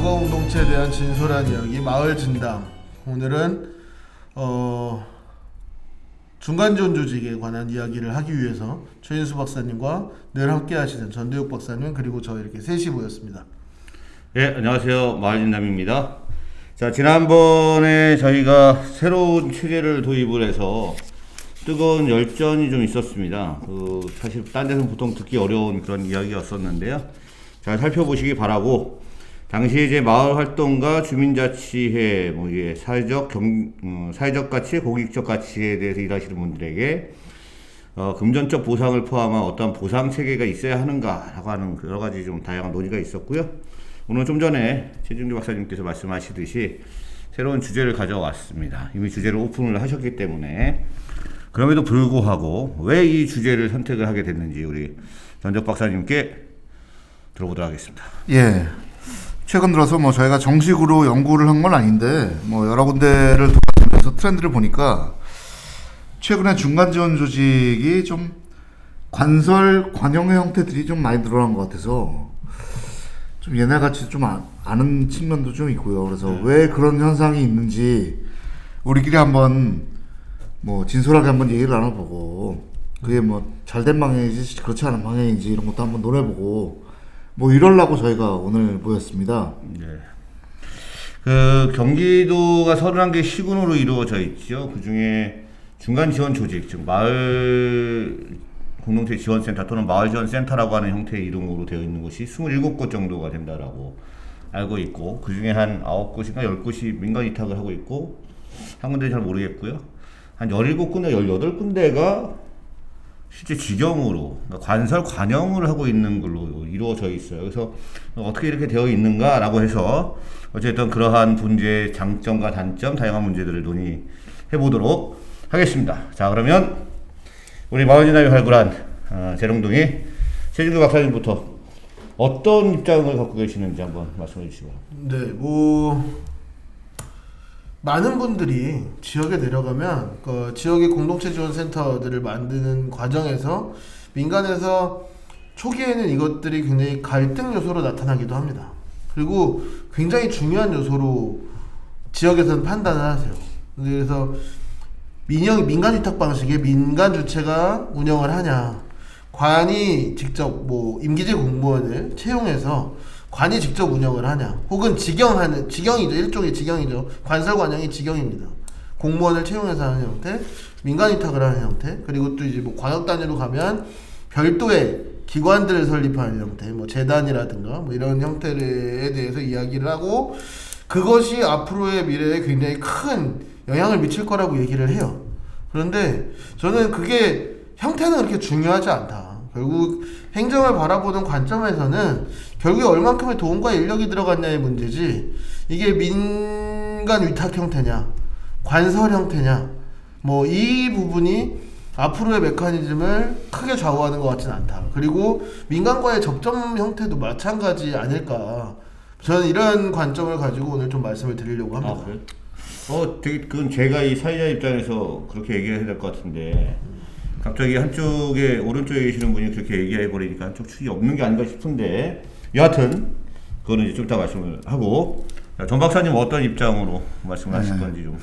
마을과 공동체에 대한 진솔한 이야기 마을 진담. 오늘은 중간지원 조직에 관한 이야기를 하기 위해서 최인수 박사님과 늘 함께 하시는 전대욱 박사님 그리고 저 이렇게 셋이 모였습니다. 예, 안녕하세요. 마을진담입니다. 자, 지난번에 저희가 새로운 체계를 도입을 해서 뜨거운 열전이 좀 있었습니다. 사실 딴 데서는 보통 듣기 어려운 그런 이야기였었는데요. 잘 살펴보시기 바라고, 당시 이제 마을 활동가 주민자치회, 이게 사회적 가치, 공익적 가치에 대해서 일하시는 분들에게 금전적 보상을 포함한 어떤 보상 체계가 있어야 하는가라고 하는 여러 가지 좀 다양한 논의가 있었고요. 오늘 좀 전에 최진규 박사님께서 말씀하시듯이 새로운 주제를 가져왔습니다. 이미 주제를 오픈을 하셨기 때문에. 그럼에도 불구하고 왜 이 주제를 선택을 하게 됐는지 우리 전적 박사님께 들어보도록 하겠습니다. 예. 최근 들어서 저희가 정식으로 연구를 한 건 아닌데 여러 군데를 돌아다니면서 트렌드를 보니까 최근에 중간 지원 조직이 좀 관설 관영의 형태들이 좀 많이 늘어난 것 같아서 좀 옛날같이 좀 아는 측면도 좀 있고요. 그래서 왜 그런 현상이 있는지 우리끼리 한번 진솔하게 한번 얘기를 나눠보고, 그게 잘된 방향인지 그렇지 않은 방향인지 이런 것도 한번 논해보고 이러려고 저희가 오늘 모였습니다. 네. 경기도가 31개 시군으로 이루어져 있죠. 그 중에 중간 지원 조직, 즉 마을 공동체 지원센터 또는 마을 지원센터라고 하는 형태의 이름으로 되어 있는 곳이 27곳 정도가 된다라고 알고 있고, 그 중에 한 9곳인가 10곳이 민간 위탁을 하고 있고, 한 군데 잘 모르겠고요. 한 17군데, 18군데가 실제 직영으로, 그러니까 관설 관영을 하고 있는 걸로 이루어져 있어요. 그래서 어떻게 이렇게 되어 있는가라고 해서 어쨌든 그러한 문제의 장점과 단점, 다양한 문제들을 논의해 보도록 하겠습니다. 자, 그러면 우리 마을진담이 발굴한 재롱둥이 최진규 박사님부터 어떤 입장을 갖고 계시는지 한번 말씀해 주시기 바랍니다. 네, 많은 분들이 지역에 내려가면 지역의 공동체 지원 센터들을 만드는 과정에서 민간에서 초기에는 이것들이 굉장히 갈등 요소로 나타나기도 합니다. 그리고 굉장히 중요한 요소로 지역에서는 판단을 하세요. 그래서 민간 위탁 방식의 민간 주체가 운영을 하냐, 관이 직접 임기제 공무원을 채용해서 관이 직접 운영을 하냐, 혹은 직영이죠. 일종의 직영이죠. 관설 관영이 직영입니다. 공무원을 채용해서 하는 형태, 민간 위탁을 하는 형태, 그리고 또 이제 광역 단위로 가면 별도의 기관들을 설립하는 형태, 재단이라든가 이런 형태에 대해서 이야기를 하고, 그것이 앞으로의 미래에 굉장히 큰 영향을 미칠 거라고 얘기를 해요. 그런데 저는 그게 형태는 그렇게 중요하지 않다. 결국 행정을 바라보는 관점에서는 결국에 얼만큼의 돈과 인력이 들어갔냐의 문제지, 이게 민간 위탁 형태냐 관설 형태냐 이 부분이 앞으로의 메커니즘을 크게 좌우하는 것 같지는 않다. 그리고 민간과의 접점 형태도 마찬가지 아닐까, 저는 이런 관점을 가지고 오늘 좀 말씀을 드리려고 합니다. 아, 그래요? 그건 제가 이 사회자 입장에서 그렇게 얘기해야 될 것 같은데, 갑자기 한쪽에 오른쪽에 계시는 분이 그렇게 얘기해 버리니까 한쪽 축이 없는 게 아닌가 싶은데, 여하튼 그거는 이제 좀 이따 말씀을 하고, 전 박사님 어떤 입장으로 말씀을 하실 건지 좀.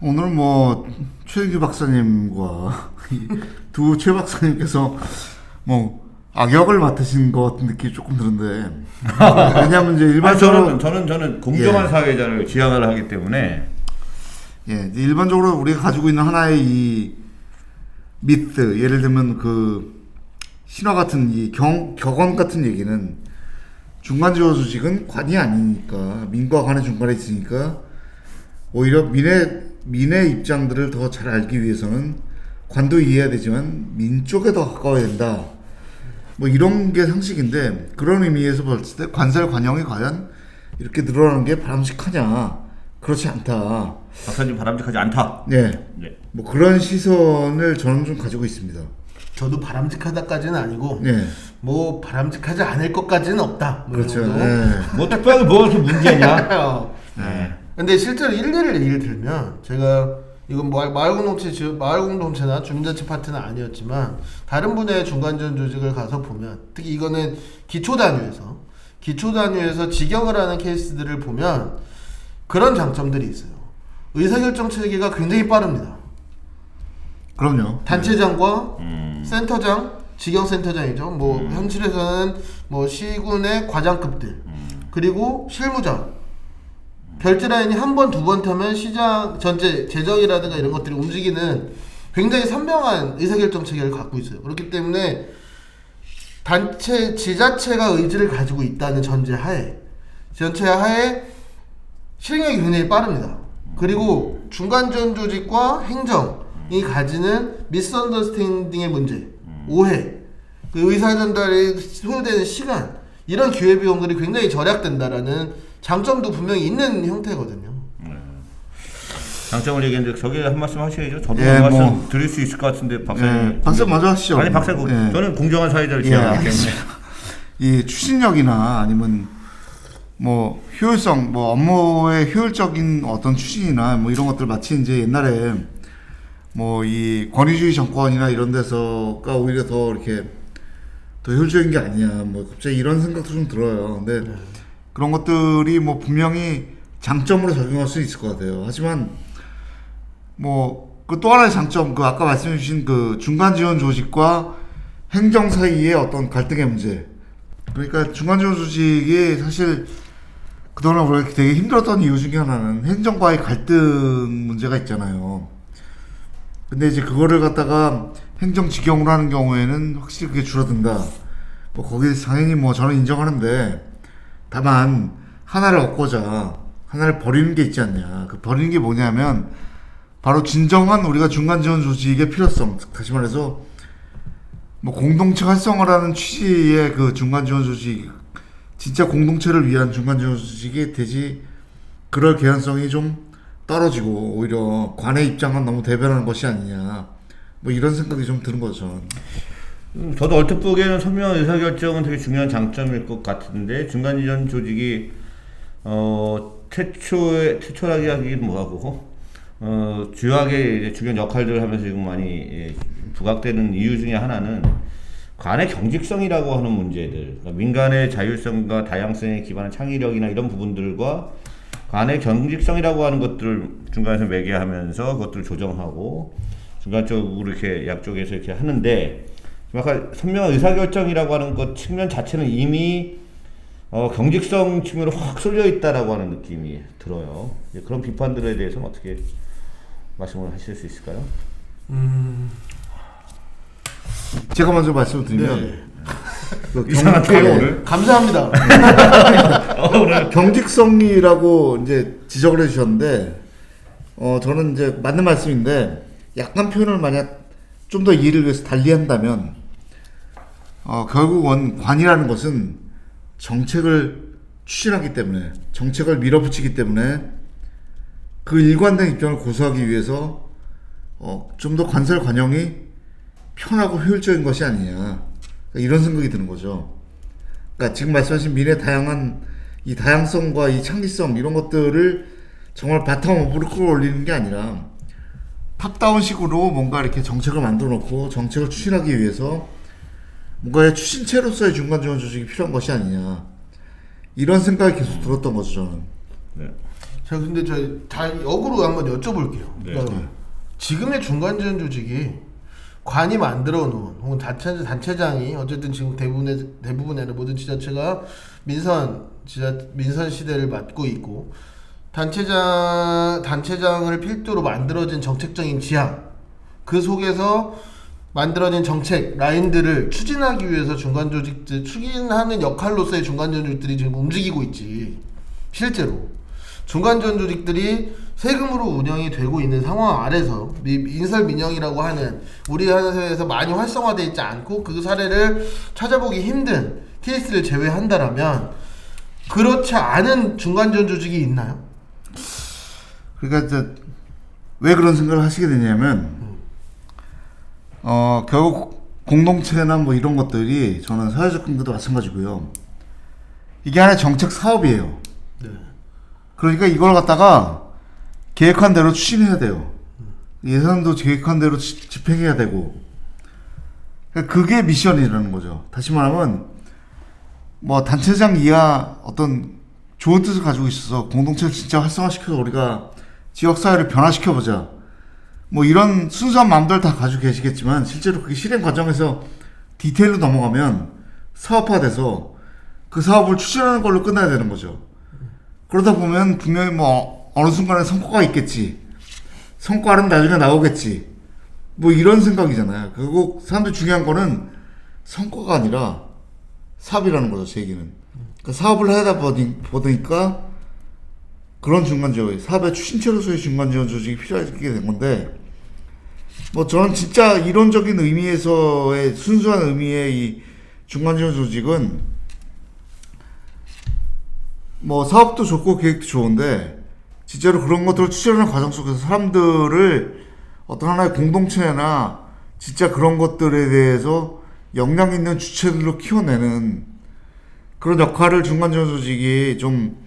오늘 최인규 박사님과 두 최 박사님께서 악역을 맡으신 것 같은 느낌이 조금 드는데, 왜냐하면 이제 일반적으로 저는 공정한 사회자를 지향을 하기 때문에, 일반적으로 우리가 가지고 있는 하나의 이 미트, 예를 들면 신화 같은 이 격언 같은 얘기는, 중간 지원 조직은 관이 아니니까, 민과 관의 중간에 있으니까 오히려 민의 입장들을 더 잘 알기 위해서는 관도 이해해야 되지만 민 쪽에 더 가까워야 된다. 이런 게 상식인데, 그런 의미에서 봤을 때 관설 관영이 과연 이렇게 늘어나는 게 바람직하냐? 그렇지 않다. 박사님 바람직하지 않다. 네. 그런 시선을 저는 좀 가지고 있습니다. 저도 바람직하다까지는 아니고, 네. 바람직하지 않을 것까지는 없다. 그렇죠. 특별히 뭐가 그렇게 문제냐? 네. 근데 실제로 일례를 예를 들면, 제가 이건 마을 공동체나 주민자치 파트는 아니었지만 다른 분의 중간지원 조직을 가서 보면, 특히 이거는 기초 단위에서 기초 단위에서 직영을 하는 케이스들을 보면 그런 장점들이 있어요. 의사결정 체계가 굉장히 빠릅니다. 그럼요. 단체장과 센터장, 직영센터장이죠. 뭐 현실에서는 뭐 시군의 과장급들 그리고 실무장 결제 라인이 한 번, 두 번 타면 시장 전체 재정이라든가 이런 것들이 움직이는 굉장히 선명한 의사결정 체계를 갖고 있어요. 그렇기 때문에 단체 지자체가 의지를 가지고 있다는 전제하에 실행력이 굉장히 빠릅니다. 그리고 중간지원 조직과 행정이 가지는 미스언더스탠딩의 문제, 오해, 그 의사 전달에 소요되는 시간 이런 기회 비용들이 굉장히 절약된다라는 장점도 분명히 있는 형태거든요. 장점을 얘기했는데 저기 한 말씀 하셔야죠. 저도 예, 한 말씀 뭐. 드릴 수 있을 것 같은데 박사님. 예, 박사 먼저 하시죠. 아니 박사님, 예. 저는 공정한 사회자를 예, 지향하기 때문에. 이 추진력이나 아니면 뭐 효율성, 뭐 업무의 효율적인 어떤 추진이나 뭐 이런 것들 마치 이제 옛날에 뭐 이 권위주의 정권이나 이런 데서가 오히려 더 이렇게 더 효율적인 게 아니냐, 뭐 갑자기 이런 생각도 좀 들어요. 근데 그런 것들이 뭐 분명히 장점으로 작용할 수 있을 것 같아요. 하지만 뭐 그 또 하나의 장점, 그 아까 말씀해 주신 그 중간 지원 조직과 행정 사이의 어떤 갈등의 문제. 그러니까 중간 지원 조직이 사실 그동안 우리가 되게 힘들었던 이유 중에 하나는 행정과의 갈등 문제가 있잖아요. 근데 이제 그거를 갖다가 행정 직영으로 하는 경우에는 확실히 그게 줄어든다. 뭐 거기에 당연히 뭐 저는 인정하는데, 다만 하나를 얻고자 하나를 버리는 게 있지 않냐. 그 버리는 게 뭐냐면 바로 진정한 우리가 중간 지원 조직의 필요성. 다시 말해서 뭐 공동체 활성화라는 취지의 그 중간 지원 조직, 진짜 공동체를 위한 중간 지원 조직이 되지, 그럴 개연성이 좀 떨어지고 오히려 관의 입장만 너무 대변하는 것이 아니냐, 뭐 이런 생각이 좀 드는 거죠. 저도 얼핏 보기에는 선명한 의사결정은 되게 중요한 장점일 것 같은데, 중간지원 조직이 최초라기 하기는 뭐하고 주요하게 이제 중요한 역할들을 하면서 지금 많이 부각되는 이유 중에 하나는 관의 경직성이라고 하는 문제들, 그러니까 민간의 자율성과 다양성에 기반한 창의력이나 이런 부분들과 관의 경직성이라고 하는 것들을 중간에서 매개하면서 그것들을 조정하고 중간적으로 이렇게 양쪽에서 이렇게 하는데, 아까 선명한 의사결정이라고 하는 것 측면 자체는 이미 경직성 측면으로 확 쏠려 있다라고 하는 느낌이 들어요. 그런 비판들에 대해서는 어떻게 말씀을 하실 수 있을까요? 제가 먼저 말씀을 드리면 네. 그 이상한데요, 오늘? 감사합니다. 경직성이라고 이제 지적을 해주셨는데, 저는 이제 맞는 말씀인데, 약간 표현을 만약 좀 더 이해를 위해서 달리 한다면, 결국은 관이라는 것은 정책을 추진하기 때문에, 정책을 밀어붙이기 때문에 그 일관된 입장을 고수하기 위해서 좀 더 관설 관용이 편하고 효율적인 것이 아니냐, 그러니까 이런 생각이 드는 거죠. 그러니까 지금 말씀하신 민의 다양한 이 다양성과 이 창의성 이런 것들을 정말 바텀업으로 끌어올리는 게 아니라 탑다운식으로 뭔가 이렇게 정책을 만들어 놓고 정책을 추진하기 위해서 뭔가의 추진체로서의 중간 지원 조직이 필요한 것이 아니냐, 이런 생각이 계속 들었던 거죠, 저는. 네. 자, 근데 다 역으로 한번 여쭤볼게요. 네. 그러니까 지금의 중간 지원 조직이 관이 만들어 놓은, 혹은 단체장이 어쨌든 지금 대부분의 모든 지자체가 민선 시대를 맞고 있고, 단체장을 필두로 만들어진 정책적인 지향, 그 속에서 만들어진 정책 라인들을 추진하기 위해서 중간 조직들, 추진하는 역할로서의 중간 지원 조직들이 지금 움직이고 있지. 실제로 중간 지원 조직들이 세금으로 운영이 되고 있는 상황 아래서 인설 민영이라고 하는 우리 사회에서 많이 활성화되어 있지 않고 그 사례를 찾아보기 힘든 케이스를 제외한다라면, 그렇지 않은 중간 지원 조직이 있나요? 그러니까 이제 왜 그런 생각을 하시게 되냐면, 결국 공동체나 뭐 이런 것들이 저는 사회적 경제도 마찬가지고요. 이게 하나의 정책 사업이에요. 네. 그러니까 이걸 갖다가 계획한 대로 추진해야 돼요. 예산도 계획한 대로 집행해야 되고. 그러니까 그게 미션이라는 거죠. 다시 말하면 뭐 단체장 이하 어떤 좋은 뜻을 가지고 있어서 공동체를 진짜 활성화시켜서 우리가 지역사회를 변화시켜보자. 뭐 이런 순수한 마음들 다 가지고 계시겠지만 실제로 그게 실행 과정에서 디테일로 넘어가면 사업화돼서 그 사업을 추진하는 걸로 끝나야 되는 거죠. 그러다 보면 분명히 뭐 어느 순간에 성과가 있겠지. 성과는 나중에 나오겠지. 뭐 이런 생각이잖아요. 그리고 사람들 중요한 거는 성과가 아니라 사업이라는 거죠, 제 얘기는. 그러니까 사업을 하다 보니까 그런 중간지원, 사업의 추진체로서의 중간지원 조직이 필요하게 된 건데, 뭐 저는 진짜 이론적인 의미에서의 순수한 의미의 이 중간지원 조직은 뭐 사업도 좋고 계획도 좋은데 진짜로 그런 것들을 추진하는 과정 속에서 사람들을 어떤 하나의 공동체나 진짜 그런 것들에 대해서 역량 있는 주체들로 키워내는 그런 역할을 중간지원 조직이 좀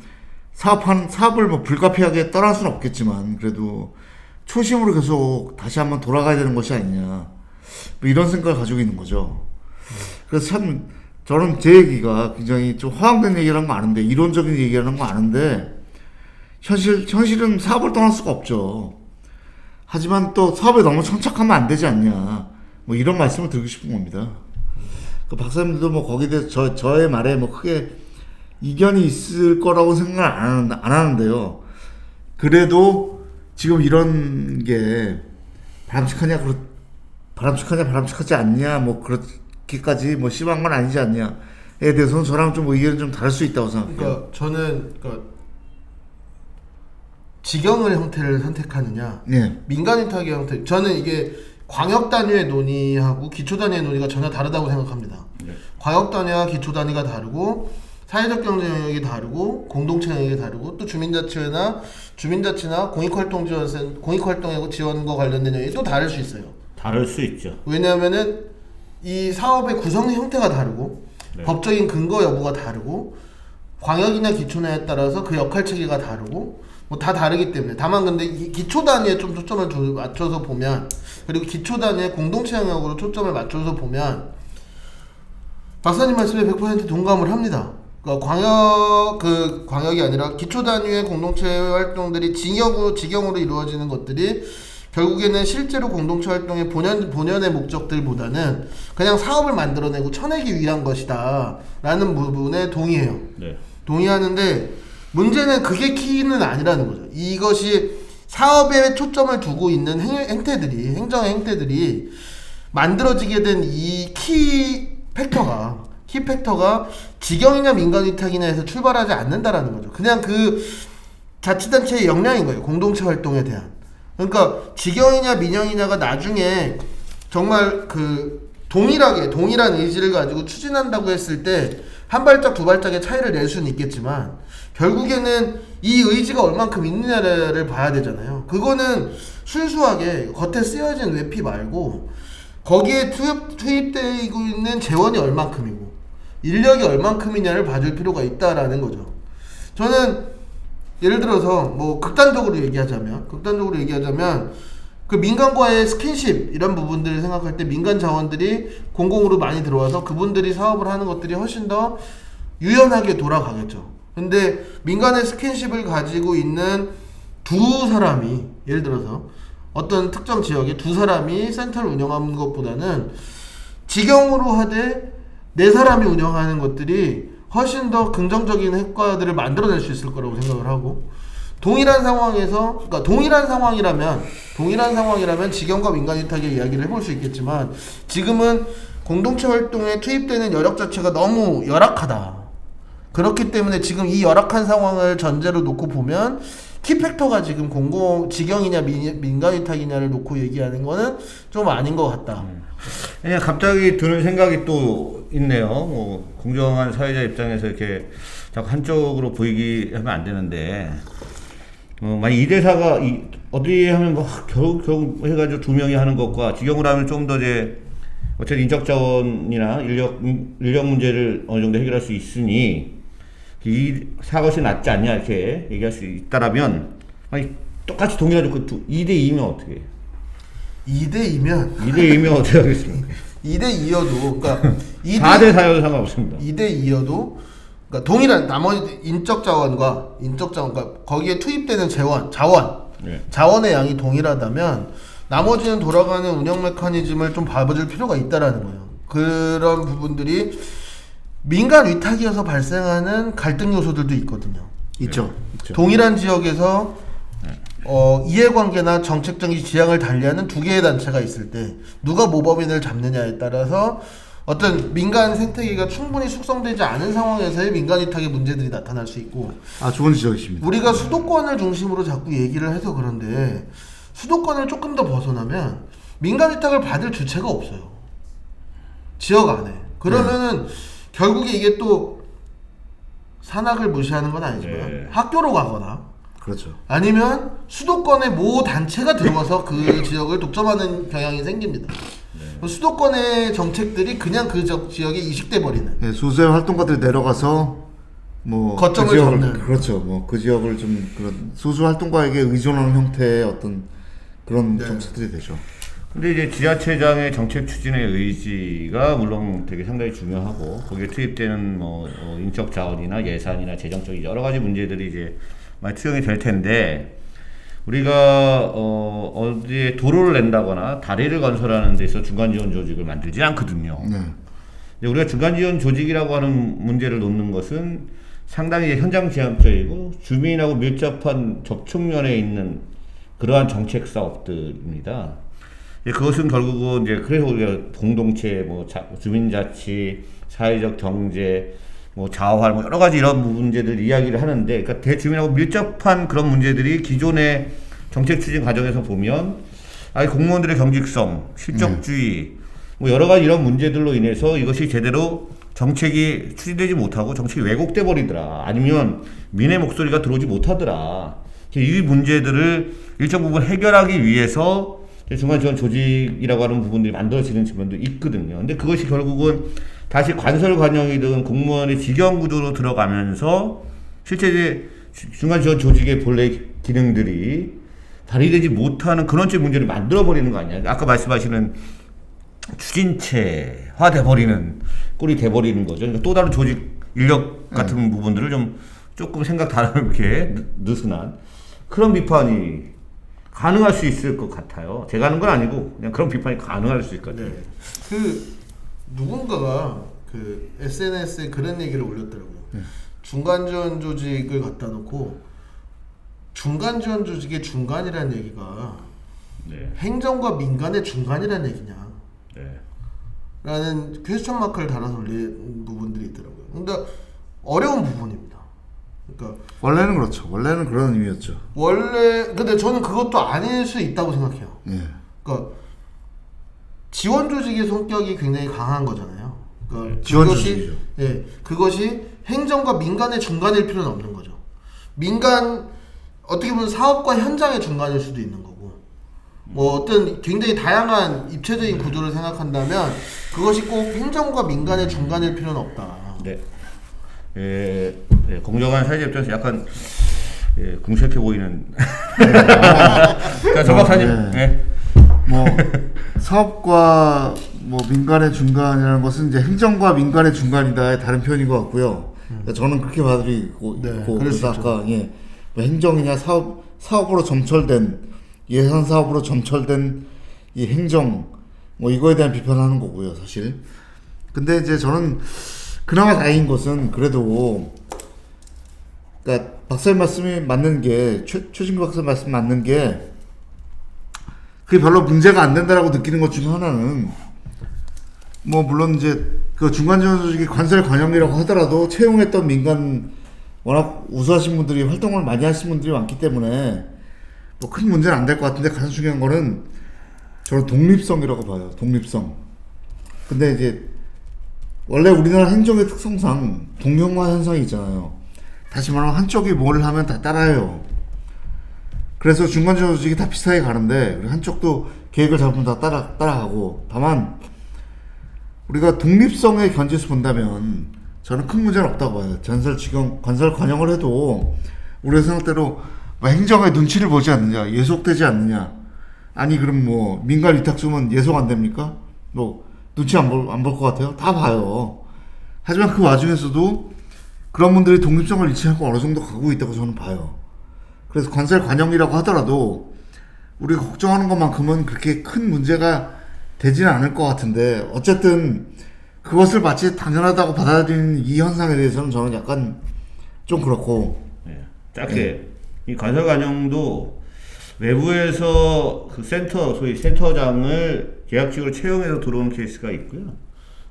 사업을 뭐 불가피하게 떠날 수는 없겠지만 그래도 초심으로 계속 다시 한번 돌아가야 되는 것이 아니냐 뭐 이런 생각을 가지고 있는 거죠. 그래서 참 저는 제 얘기가 굉장히 좀 허황된 얘기를 한 거 아는데 이론적인 얘기를 한 거 아는데 현실은 사업을 떠날 수가 없죠. 하지만 또 사업에 너무 천착하면 안 되지 않냐 뭐 이런 말씀을 드리고 싶은 겁니다. 그 박사님들도 뭐 거기에 대해서 저의 말에 뭐 크게 이견이 있을 거라고 생각을 안 하는데요. 그래도 지금 이런 게 바람직하지 않냐, 뭐 그렇게까지 뭐 심한 건 아니지 않냐에 대해서는 저랑 좀 의견이 좀 다를 수 있다고 생각해요. 그러니까 저는 직영을 형태를 선택하느냐, 네. 민간 위탁의 형태. 저는 이게 광역 단위의 논의하고 기초 단위의 논의가 전혀 다르다고 생각합니다. 네. 광역 단위와 기초 단위가 다르고 사회적 경제 영역이 다르고 공동체 영역이 다르고 또 주민자치나 공익활동 지원과 관련된 영역이 또 다를 수 있어요. 다를 수 있죠. 왜냐하면은 이 사업의 구성 형태가 다르고 네. 법적인 근거 여부가 다르고 광역이나 기초나에 따라서 그 역할 체계가 다르고 뭐 다 다르기 때문에 다만 근데 이 기초 단위에 좀 초점을 맞춰서 보면 그리고 기초 단위의 공동체 영역으로 초점을 맞춰서 보면 박사님 말씀에 100% 동감을 합니다. 그러니까 광역이 아니라 기초 단위의 공동체 활동들이 직영으로 이루어지는 것들이 결국에는 실제로 공동체 활동의 본연의 목적들보다는 그냥 사업을 만들어내고 쳐내기 위한 것이다 라는 부분에 동의해요. 네. 동의하는데 문제는 그게 키는 아니라는 거죠. 이것이 사업에 초점을 두고 있는 행정의 행태들이 만들어지게 된 이 키 팩터가 직영이냐 민간 위탁이냐에서 출발하지 않는다라는 거죠. 그냥 그 자치단체의 역량인 거예요. 공동체 활동에 대한. 그러니까 직영이냐 민영이냐가 나중에 정말 동일한 의지를 가지고 추진한다고 했을 때 한 발짝 두 발짝의 차이를 낼 수는 있겠지만 결국에는 이 의지가 얼만큼 있느냐를 봐야 되잖아요. 그거는 순수하게 겉에 쓰여진 외피 말고 거기에 투입되고 있는 재원이 얼만큼이고 인력이 얼만큼이냐를 봐줄 필요가 있다라는 거죠. 저는 예를 들어서 뭐 극단적으로 얘기하자면 그 민간과의 스킨십 이런 부분들을 생각할 때 민간 자원들이 공공으로 많이 들어와서 그분들이 사업을 하는 것들이 훨씬 더 유연하게 돌아가겠죠. 근데 민간의 스킨십을 가지고 있는 두 사람이 예를 들어서 어떤 특정 지역에 두 사람이 센터를 운영하는 것보다는 직영으로 하되 네 사람이 운영하는 것들이 훨씬 더 긍정적인 효과들을 만들어낼 수 있을 거라고 생각을 하고 동일한 상황이라면 직영과 민간 위탁의 이야기를 해볼 수 있겠지만 지금은 공동체 활동에 투입되는 여력 자체가 너무 열악하다. 그렇기 때문에 지금 이 열악한 상황을 전제로 놓고 보면 키팩터가 지금 직영이냐 민간 위탁이냐를 놓고 얘기하는 거는 좀 아닌 것 같다. 그냥 갑자기 드는 생각이 또 있네요. 뭐 공정한 사회자 입장에서 이렇게 자꾸 한쪽으로 보이게 하면 안 되는데, 만약 이 대사가 어디 하면 뭐 겨우 해가지고 두 명이 하는 것과 직영으로 하면 좀 더 이제 어쨌든 인적 자원이나 인력 문제를 어느 정도 해결할 수 있으니 이 사것이 낫지 않냐 이렇게 얘기할 수 있다라면 똑같이 동의하죠. 2대 2면 어떻게 해요? 2대 2면 2대 2면 어떻게 하겠습니까? 2대 2여도 그러니까 4대 4여도 상관없습니다. 2대 2여도 그러니까 동일한 나머지 인적 자원과 거기에 투입되는 네. 자원의 양이 동일하다면 나머지는 돌아가는 운영 메커니즘을 좀 봐줄 필요가 있다라는 거예요. 그런 부분들이 민간 위탁이어서 발생하는 갈등 요소들도 있거든요. 있죠. 동일한 지역에서 이해관계나 정책적인 지향을 달리하는 두 개의 단체가 있을 때 누가 모범인을 잡느냐에 따라서 어떤 민간 생태계가 충분히 숙성되지 않은 상황에서의 민간 위탁의 문제들이 나타날 수 있고 좋은 지적이십니다. 우리가 수도권을 중심으로 자꾸 얘기를 해서 그런데 수도권을 조금 더 벗어나면 민간 위탁을 받을 주체가 없어요. 지역 안에. 그러면은 결국에 이게 또 산학을 무시하는 건 아니지만 네. 학교로 가거나 그렇죠. 아니면 수도권의 모 단체가 들어와서 그 지역을 독점하는 경향이 생깁니다. 수도권의 정책들이 그냥 그 지역에 이식돼 버리는. 예, 수수의 활동가들이 내려가서 뭐 거점을 그 지역을, 잡는. 그렇죠. 뭐 그 지역을 좀 그런 수수 활동가에게 의존하는 형태의 어떤 그런 네. 정책들이 되죠. 근데 이제 지자체장의 정책 추진의 의지가 물론 되게 상당히 중요하고 거기에 투입되는 뭐 인적 자원이나 예산이나 재정적인 여러 가지 문제들이 이제 많이 투영이 될 텐데 우리가 어디에 도로를 낸다거나 다리를 건설하는 데서 중간 지원 조직을 만들지 않거든요. 네. 근데 우리가 중간 지원 조직이라고 하는 문제를 놓는 것은 상당히 현장 지향적이고 주민하고 밀접한 접촉면에 있는 그러한 정책 사업들입니다. 그것은 결국은 이제 그래서 우리가 공동체, 주민자치, 사회적 경제, 자활, 여러 가지 이런 문제들 이야기를 하는데, 그러니까 대주민하고 밀접한 그런 문제들이 기존의 정책 추진 과정에서 보면, 공무원들의 경직성, 실적주의, 여러 가지 이런 문제들로 인해서 이것이 제대로 정책이 추진되지 못하고 정책이 왜곡돼 버리더라. 아니면 민의 목소리가 들어오지 못하더라. 이 문제들을 일정 부분 해결하기 위해서 중간지원 조직이라고 하는 부분들이 만들어지는 측면도 있거든요. 근데 그것이 결국은 다시 관설 관영이든 공무원의 직영 구조로 들어가면서 실제 이제 중간지원 조직의 본래 기능들이 발휘되지 못하는 그런 쪽 문제를 만들어버리는 거 아니야. 아까 말씀하시는 추진체화 돼버리는 꼴이 돼버리는 거죠. 그러니까 또 다른 조직 인력 같은 부분들을 좀 조금 생각 다르게 느슨한 그런 비판이 가능할 수 있을 것 같아요. 제가 하는 건 아니고 그냥 그런 비판이 가능할 수 있을 것 같아요. 네. 그 누군가가 그 SNS에 그런 얘기를 올렸더라고요. 중간지원 조직을 갖다 놓고 중간지원 조직의 중간이라는 얘기가 네. 행정과 민간의 중간이라는 얘기냐 네. 라는 퀘스천 마크를 달아서 올린 부분들이 있더라고요. 근데 어려운 부분입니다. 그러니까 원래는 그렇죠. 원래는 그런 의미였죠. 근데 저는 그것도 아닐 수 있다고 생각해요. 예. 그러니까 지원 조직의 성격이 굉장히 강한 거잖아요. 그러니까 지원 그것이, 조직이죠. 예, 그것이 행정과 민간의 중간일 필요는 없는 거죠. 민간 어떻게 보면 사업과 현장의 중간일 수도 있는 거고, 어떤 굉장히 다양한 입체적인 구조를 생각한다면 그것이 꼭 행정과 민간의 중간일 필요는 없다. 네. 공정한 사회적 입장에서 약간 궁색해 보이는. 자, 정 박사님. 네. 사업과 민간의 중간이라는 것은 이제 행정과 민간의 중간이다의 다른 표현인 것 같고요. 저는 그렇게 받아들이고 네, 있고, 그럴 수 그래서 있죠. 아까 행정이냐 사업으로 점철된 예산 사업으로 점철된 이 행정 이거에 대한 비판을 하는 거고요, 사실. 근데 이제 저는 그나마 다행인 것은 그래도 그러니까 박사님 말씀이 맞는 게 최진규 박사 말씀 맞는 게 그게 별로 문제가 안 된다라고 느끼는 것 중에 하나는 물론 이제 그 중간지원 조직이 관설 관영이라고 하더라도 채용했던 민간 워낙 우수하신 분들이 활동을 많이 하신 분들이 많기 때문에 큰 문제는 안 될 것 같은데 가장 중요한 거는 저는 독립성이라고 봐요. 독립성. 근데 이제 원래 우리나라 행정의 특성상 동형화 현상이 있잖아요. 다시 말하면 한쪽이 뭘 하면 다 따라해요. 그래서 중간지원 조직이 다 비슷하게 가는데 한쪽도 계획을 잡으면 다 따라가고, 다만 우리가 독립성의 견지에서 본다면 저는 큰 문제는 없다고 봐요. 관설 관영을 해도 우리가 생각대로 행정의 눈치를 보지 않느냐, 예속되지 않느냐. 아니 그럼 민간 위탁 주면 예속 안 됩니까? 눈치 안 볼 것 같아요? 다 봐요. 하지만 그 와중에서도 그런 분들이 독립성을 잃지 않고 어느 정도 가고 있다고 저는 봐요. 그래서 관살 관영이라고 하더라도 우리가 걱정하는 것만큼은 그렇게 큰 문제가 되지는 않을 것 같은데, 어쨌든 그것을 마치 당연하다고 받아들이는 이 현상에 대해서는 저는 약간 좀 그렇고. 예, 짧게 이 관설 관용도 외부에서 그 소위 센터장을 계약직으로 채용해서 들어오는 케이스가 있고요.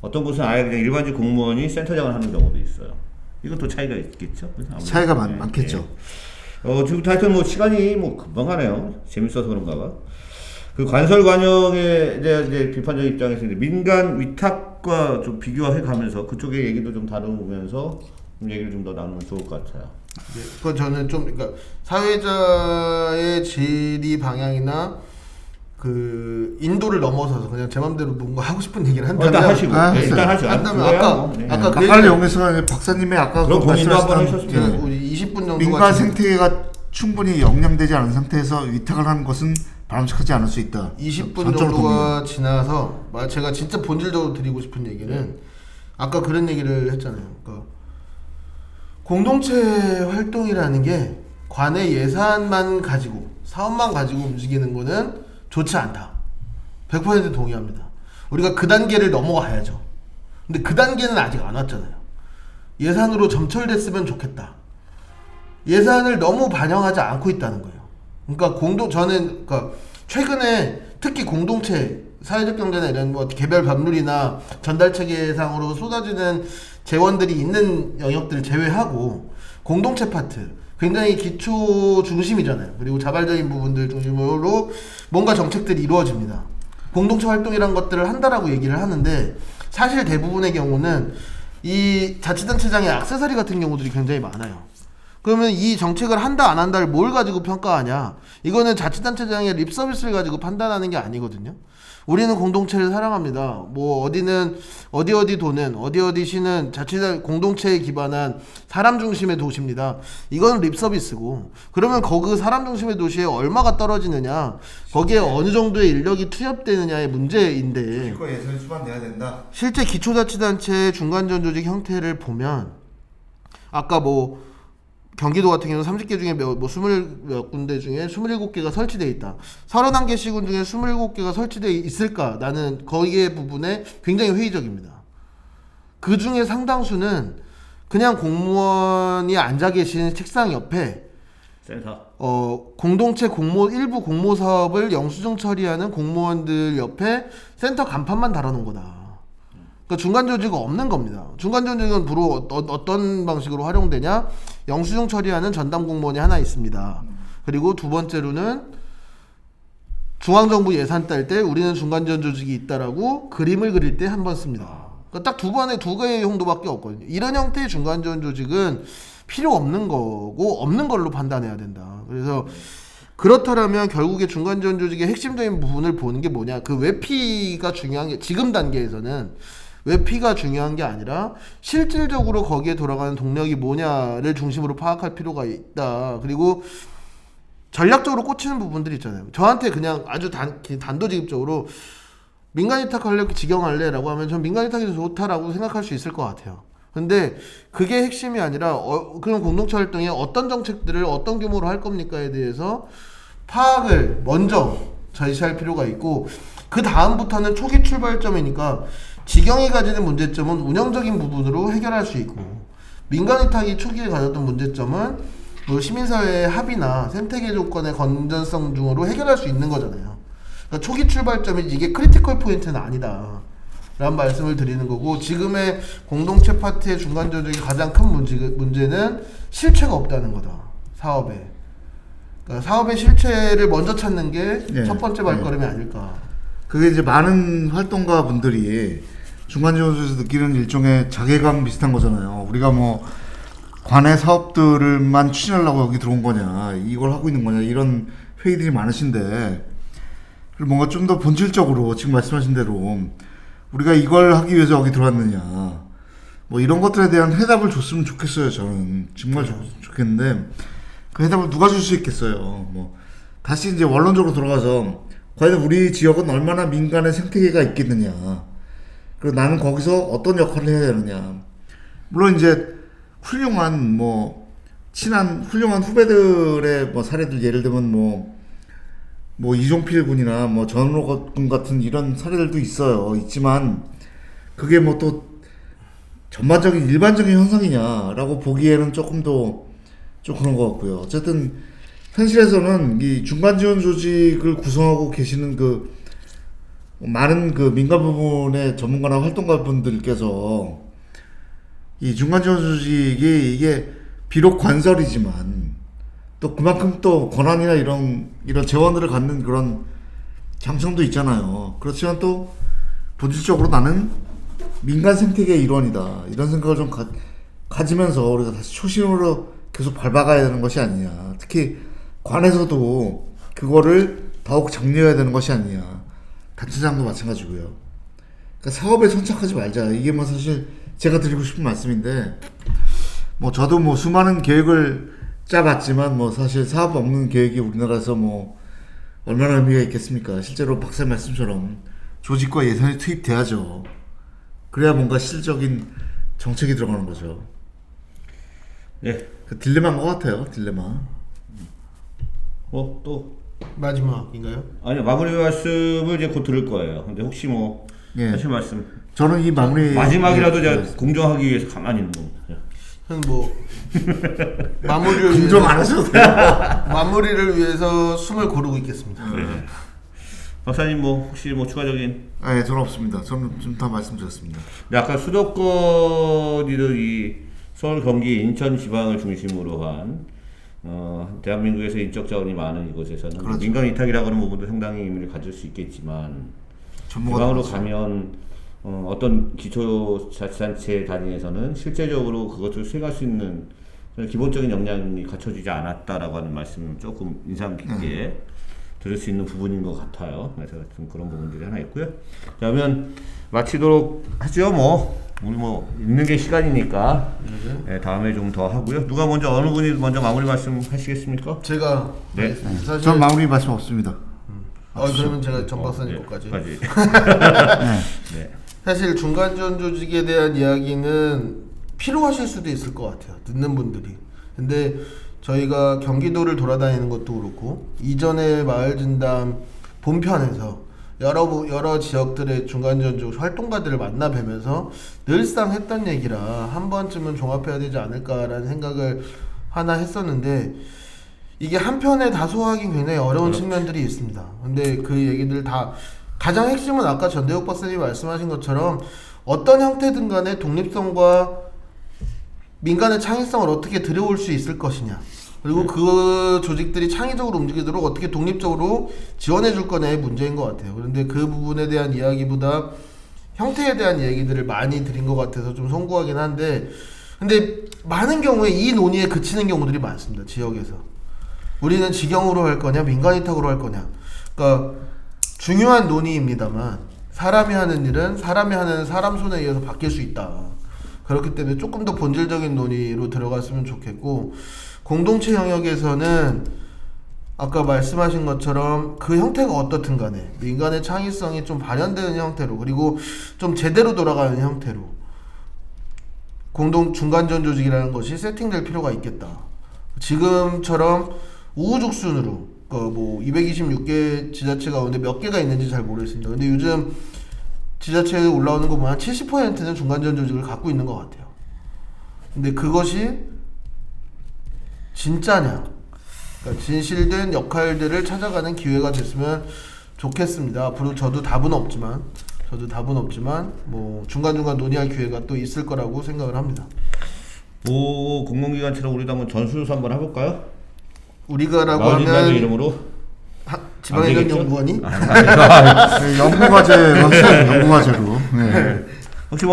어떤 곳은 아예 그냥 일반직 공무원이 센터장을 하는 경우도 있어요. 이것도 차이가 있겠죠. 차이가 많겠죠. 지금부터 하여튼 뭐 시간이 뭐 금방 가네요. 재밌어서 그런가 봐. 그 관설 관영의 이제 비판적 입장에서 이제 민간 위탁과 좀 비교해 가면서 그쪽의 얘기도 좀 다루면서 좀 얘기를 좀 더 나누면 좋을 것 같아요. 네, 그건 저는 좀 그러니까 사회자의 질의 방향이나 그 인도를 넘어서서 그냥 제 맘대로 뭔가 하고 싶은 얘기를 한다면 일단 하시고 네, 일단 하시죠. 한다면 그거야, 아까 뭐. 네. 아까 그 막간을 이용해서 박사님의 아까 그런 고민도 한번 말씀하셨던 하셨으면 우리 20분 정도가 민간 지금 생태계가 충분히 영양되지 않은 상태에서 위탁을 하는 것은 바람직하지 않을 수 있다. 20분 전적으로 정도가 지나서 제가 진짜 본질적으로 드리고 싶은 얘기는 아까 그런 얘기를 했잖아요. 그러니까 공동체 활동이라는 게 관의 예산만 가지고 사업만 가지고 움직이는 거는 좋지 않다. 100% 동의합니다. 우리가 그 단계를 넘어가야죠. 근데 그 단계는 아직 안 왔잖아요. 예산으로 점철됐으면 좋겠다. 예산을 너무 반영하지 않고 있다는 거예요. 그러니까 저는 그러니까 최근에 특히 공동체 사회적 경제나 이런 뭐 개별 법률이나 전달 체계상으로 쏟아지는 재원들이 있는 영역들을 제외하고 공동체 파트 굉장히 기초 중심이잖아요. 그리고 자발적인 부분들 중심으로 뭔가 정책들이 이루어집니다. 공동체 활동이란 것들을 한다라고 얘기를 하는데 사실 대부분의 경우는 이 자치단체장의 액세서리 같은 경우들이 굉장히 많아요. 그러면 이 정책을 한다 안 한다를 뭘 가지고 평가하냐? 이거는 자치단체장의 립 서비스를 가지고 판단하는 게 아니거든요. 우리는 공동체를 사랑합니다. 뭐 어디는 어디 도는 어디 시는 자치단 공동체에 기반한 사람 중심의 도시입니다. 이건 립 서비스고, 그러면 거기 사람 중심의 도시에 얼마가 떨어지느냐, 거기에 어느 정도의 인력이 투입되느냐의 문제인데, 이거 예산이 수반돼야 된다. 실제 기초자치단체의 중간전 조직 형태를 보면 아까 뭐 경기도 같은 경우는 30개 중에 뭐 20몇 군데 중에 27개가 설치되어 있다. 31개 시군 중에 27개가 설치되어 있을까? 나는 거기에 부분에 굉장히 회의적입니다. 그 중에 상당수는 그냥 공무원이 앉아 계신 책상 옆에 센터. 공동체 일부 공모 사업을 영수증 처리하는 공무원들 옆에 센터 간판만 달아놓은 거다. 그러니까 중간 조직은 없는 겁니다. 중간 조직은 주로 어떤 방식으로 활용되냐? 영수증 처리하는 전담 공무원이 하나 있습니다. 그리고 두 번째로는 중앙정부 예산 딸 때 우리는 중간전 조직이 있다라고 그림을 그릴 때 한 번 씁니다. 그러니까 딱 두 개의 용도밖에 없거든요. 이런 형태의 중간전 조직은 필요 없는 거고 없는 걸로 판단해야 된다. 그래서 그렇다면 결국에 중간전 조직의 핵심적인 부분을 보는 게 뭐냐? 그 외피가 중요한 게 지금 단계에서는 외피가 중요한 게 아니라 실질적으로 거기에 돌아가는 동력이 뭐냐를 중심으로 파악할 필요가 있다. 그리고 전략적으로 꽂히는 부분들이 있잖아요. 저한테 그냥 아주 단도직입적으로 민간 위탁할래, 직영할래? 라고 하면 전 민간 위탁이 더 좋다라고 생각할 수 있을 것 같아요. 근데 그게 핵심이 아니라 그런 공동체 활동에 어떤 정책들을 어떤 규모로 할 겁니까에 대해서 파악을 먼저 제시할 필요가 있고, 그 다음부터는 초기 출발점이니까 직영이 가지는 문제점은 운영적인 부분으로 해결할 수 있고, 민간 위탁이 초기에 가졌던 문제점은 뭐 시민사회의 합의나 생태계 조건의 건전성 등으로 해결할 수 있는 거잖아요. 그러니까 초기 출발점이 이게 크리티컬 포인트는 아니다 라는 말씀을 드리는 거고, 지금의 공동체 파트의 중간 조직의 가장 큰 문제는 실체가 없다는 거다. 사업에. 그러니까 사업의 실체를 먼저 찾는 게 첫 번째 발걸음이 아닐까. 그게 이제 많은 활동가 분들이 중간지원소에서 느끼는 일종의 자괴감 비슷한 거잖아요. 우리가 뭐 관의 사업들만 추진하려고 여기 들어온 거냐, 이걸 하고 있는 거냐, 이런 회의들이 많으신데, 그리고 뭔가 좀 더 본질적으로 지금 말씀하신 대로 우리가 이걸 하기 위해서 여기 들어왔느냐, 뭐 이런 것들에 대한 해답을 줬으면 좋겠어요. 저는 정말 좋겠는데 그 해답을 누가 줄 수 있겠어요. 뭐 다시 이제 원론적으로 돌아가서 과연 우리 지역은 얼마나 민간의 생태계가 있겠느냐, 그리고 나는 거기서 어떤 역할을 해야 되느냐. 물론 이제 훌륭한 뭐 친한 훌륭한 후배들의 뭐 사례들 예를 들면 뭐 이종필 군이나 뭐 전호것 군 같은 이런 사례들도 있지만 그게 뭐 또 전반적인 일반적인 현상이냐라고 보기에는 조금 더 좀 그런 것 같고요. 어쨌든 현실에서는 이 중간 지원 조직을 구성하고 계시는 그 많은 그 민간 부문의 전문가나 활동가 분들께서 이 중간 지원 조직이 이게 비록 관설이지만 또 그만큼 또 권한이나 이런 재원들을 갖는 그런 장점도 있잖아요. 그렇지만 또 본질적으로 나는 민간 생태계의 일원이다. 이런 생각을 좀 가지면서 우리가 다시 초심으로 계속 밟아가야 되는 것이 아니냐. 특히 관에서도 그거를 더욱 장려해야 되는 것이 아니냐. 단체장도 마찬가지고요. 그러니까 사업에 선착하지 말자. 이게 뭐 사실 제가 드리고 싶은 말씀인데 뭐 저도 뭐 수많은 계획을 짜봤지만 뭐 사실 사업 없는 계획이 우리나라에서 뭐 얼마나 의미가 있겠습니까? 실제로 박사님 말씀처럼 조직과 예산이 투입돼야죠. 그래야 뭔가 실질적인 정책이 들어가는 거죠. 네. 그 딜레마인 것 같아요. 딜레마. 또 마지막인가요? 아니요, 마무리 말씀을 이제 곧 들을 거예요. 근데 혹시 뭐 예. 하실 말씀 저는 이 마무리 마지막이라도 예, 제가 공정하기 위해서 가만히 있는 겁니다. 저는 뭐 마무리를 공정 안 하셔도 돼요. 마무리를 위해서 숨을 고르고 있겠습니다. 네. 박사님 뭐 혹시 뭐 추가적인? 예, 저는 없습니다. 저는 좀 다 말씀드렸습니다. 네, 아까 수도권이든 이 서울, 경기, 인천 지방을 중심으로 한 대한민국에서 인적 자원이 많은 이곳에서는 그렇죠. 민간 위탁이라고 하는 부분도 상당히 의미를 가질 수 있겠지만 지방으로 가면 어떤 기초자치단체 단위에서는 실제적으로 그것을 수행할 수 있는 기본적인 역량이 갖춰지지 않았다라고 하는 말씀을 조금 인상 깊게 들을 수 있는 부분인 것 같아요. 그래서 좀 그런 부분들이 하나 있고요. 그러면 마치도록 하죠. 우리 있는 게 시간이니까 네, 다음에 좀 더 하고요. 누가 먼저 어느 분이 먼저 마무리 말씀하시겠습니까? 제가 네. 사실 전 마무리 말씀 없습니다. 그러면 제가 정 박사님 네, 것까지. 네. 사실 중간 지원 조직에 대한 이야기는 필요하실 수도 있을 것 같아요. 듣는 분들이. 근데 저희가 경기도를 돌아다니는 것도 그렇고 이전에 마을 진담 본편에서 여러 지역들의 중간 지원 조직 활동가들을 만나 뵈면서 늘상 했던 얘기라 한 번쯤은 종합해야 되지 않을까라는 생각을 하나 했었는데 이게 한편에 다 소화하기 굉장히 어려운 측면들이 있습니다. 근데 그 얘기들 다 가장 핵심은 아까 전대욱 박사님이 말씀하신 것처럼 어떤 형태든 간에 독립성과 민간의 창의성을 어떻게 들여올 수 있을 것이냐, 그리고 그 조직들이 창의적으로 움직이도록 어떻게 독립적으로 지원해 줄 거냐의 문제인 것 같아요. 그런데 그 부분에 대한 이야기보다 형태에 대한 얘기들을 많이 드린 것 같아서 좀 송구하긴 한데, 근데 많은 경우에 이 논의에 그치는 경우들이 많습니다. 지역에서 우리는 직영으로 할 거냐 민간 위탁으로 할 거냐. 그러니까 중요한 논의입니다만 사람이 하는 일은 사람이 하는 사람 손에 의해서 바뀔 수 있다. 그렇기 때문에 조금 더 본질적인 논의로 들어갔으면 좋겠고, 공동체 영역에서는 아까 말씀하신 것처럼 그 형태가 어떻든 간에 민간의 창의성이 좀 발현되는 형태로, 그리고 좀 제대로 돌아가는 형태로 공동 중간지원 조직이라는 것이 세팅될 필요가 있겠다. 지금처럼 우후죽순으로 226개 지자체 가운데 몇 개가 있는지 잘 모르겠습니다. 근데 요즘 지자체에 올라오는 거 보면 70%는 중간지원 조직을 갖고 있는 것 같아요. 근데 그것이 진짜냐, 그러니까 진실된 역할들을 찾아가는 기회가 됐으면 좋겠습니다. 앞으로 저도 답은 없지만 뭐 중간중간 논의할 기회가 또 있을 거라고 생각을 합니다. 공공기관처럼 우리도 한번 전수조사 한번 해볼까요? 우리가라고 마을진담의 하면 이름으로 지방행정연구원이 네, 연구과제로. 네. 혹시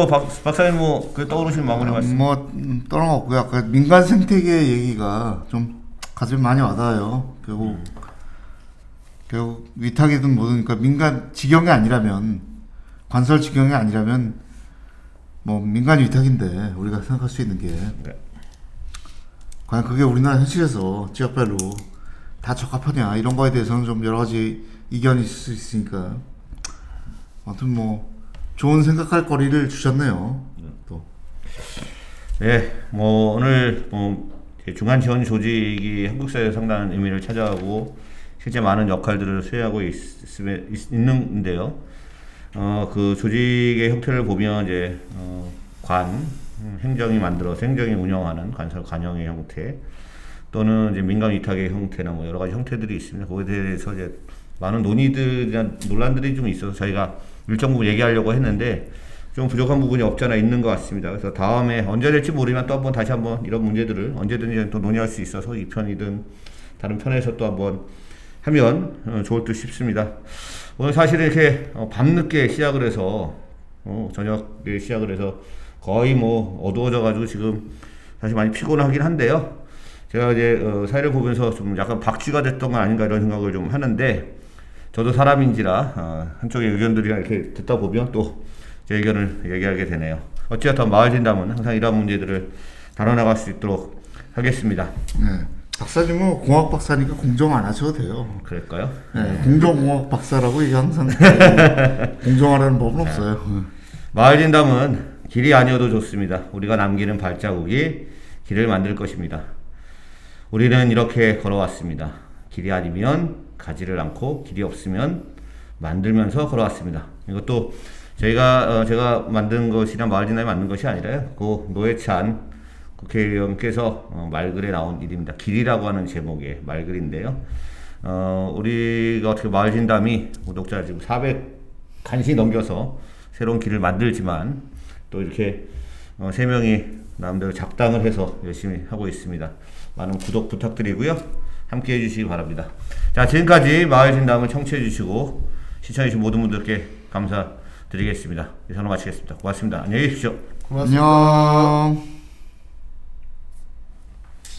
박사님 떠오르시는 마무리 말씀? 떠난 거 없고요. 아까 민간 생태계 얘기가 좀 가슴에 많이 와닿아요. 결국 위탁이든 뭐든, 그러니까 민간 직영이 아니라면, 관설 직영이 아니라면 민간 위탁인데 우리가 생각할 수 있는 게 과연 그게 우리나라 현실에서 지역별로 다 적합하냐, 이런 거에 대해서는 좀 여러 가지 이견이 있을 수 있으니까 아무튼 좋은 생각할 거리를 주셨네요. 또. 네, 뭐 오늘 중간 지원 조직이 한국 사회에 상당한 의미를 차지하고 실제 많은 역할들을 수행하고 있는데요. 그 조직의 형태를 보면 이제 행정이 만들어서 행정이 운영하는 관설 관영의 형태 또는 이제 민간 위탁의 형태나 뭐 여러 가지 형태들이 있습니다. 거기에 대해서 이제 많은 논의들이나 논란들이 좀 있어서 저희가 일정 부분 얘기하려고 했는데 좀 부족한 부분이 없잖아 있는 것 같습니다. 그래서 다음에 언제 될지 모르지만 또 한번 다시 한번 이런 문제들을 언제든지 또 논의할 수 있어서 이 편이든 다른 편에서 또 한번 하면 좋을 듯 싶습니다. 오늘 사실은 이렇게 밤늦게 시작을 해서 저녁에 시작을 해서 거의 뭐 어두워져 가지고 지금 사실 많이 피곤하긴 한데요. 제가 이제 사회를 보면서 좀 약간 박쥐가 됐던 건 아닌가 이런 생각을 좀 하는데 저도 사람인지라 한쪽의 의견들이랑 이렇게 듣다 보면 또 제 의견을 얘기하게 되네요. 어찌됐든 마을진담은 항상 이런 문제들을 다뤄나갈 수 있도록 하겠습니다. 네. 박사님은 뭐 공학 박사니까 공정 안 하셔도 돼요. 그럴까요? 네, 공정공학 박사라고 이게 항상 공정하라는 법은 없어요. 마을진담은 길이 아니어도 좋습니다. 우리가 남기는 발자국이 길을 만들 것입니다. 우리는 이렇게 걸어왔습니다. 길이 아니면 가지를 않고 길이 없으면 만들면서 걸어왔습니다. 이것도 제가 만든 것이나 마을진담이 만든 것이 아니라요. 그 노회찬 국회의원께서 말글에 나온 일입니다. 길이라고 하는 제목의 말글인데요. 우리가 어떻게 마을진담이 구독자 지금 400 간신히 넘겨서 새로운 길을 만들지만 또 이렇게 3명이 나름대로 작당을 해서 열심히 하고 있습니다. 많은 구독 부탁드리고요. 함께 해주시기 바랍니다. 자, 지금까지 마을진담을 청취해주시고 시청해주신 모든 분들께 감사드리겠습니다. 이상으로 마치겠습니다. 고맙습니다. 안녕히 계십시오. 고맙습니다. 안녕.